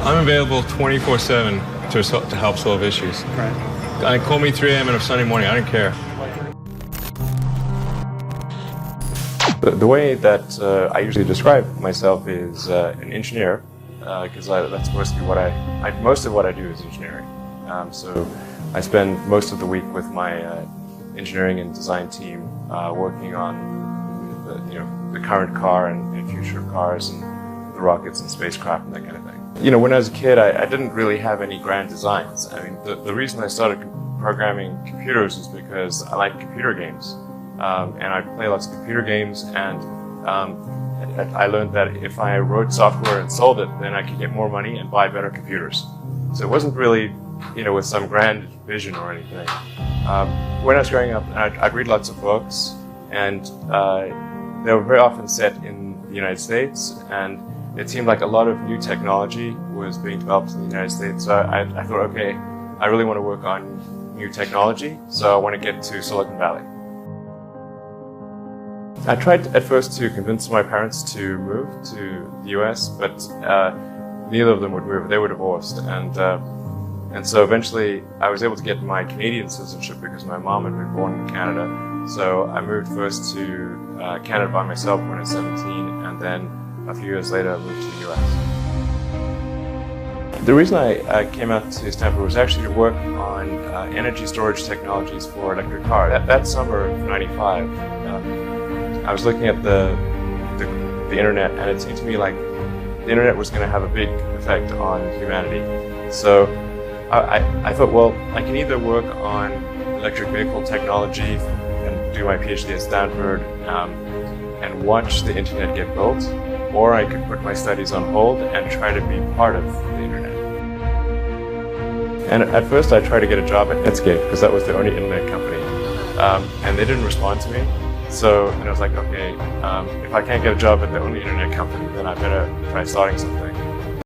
I'm available 24/7 to help solve issues. Right. Call me 3 a.m. on a Sunday morning. I don't care. The way that I usually describe myself is an engineer, because that's mostly most of what I do is engineering. So I spend most of the week with my engineering and design team working on the current car and future cars and the rockets and spacecraft and that kind of thing. When I was a kid, I didn't really have any grand designs. I mean, the reason I started programming computers is because I like computer games. And I play lots of computer games, and I learned that if I wrote software and sold it, then I could get more money and buy better computers. So it wasn't really, with some grand vision or anything. When I was growing up, I'd read lots of books, and they were very often set in the United States, and it seemed like a lot of new technology was being developed in the United States. So I thought, okay, I really want to work on new technology, so I want to get to Silicon Valley. I tried at first to convince my parents to move to the US, but neither of them would move. They were divorced, and so eventually I was able to get my Canadian citizenship because my mom had been born in Canada. So I moved first to Canada by myself when I was 17, and then a few years later I moved to the US. The reason I came out to Stanford was actually to work on energy storage technologies for electric cars. That summer of '95, I was looking at the internet, and it seemed to me like the internet was going to have a big effect on humanity. So I thought, well, I can either work on electric vehicle technology and do my PhD at Stanford and watch the internet get built, or I could put my studies on hold and try to be part of the internet. And at first I tried to get a job at Netscape because that was the only internet company, and they didn't respond to me. So I was like, okay, if I can't get a job at the only internet company, then I better try starting something.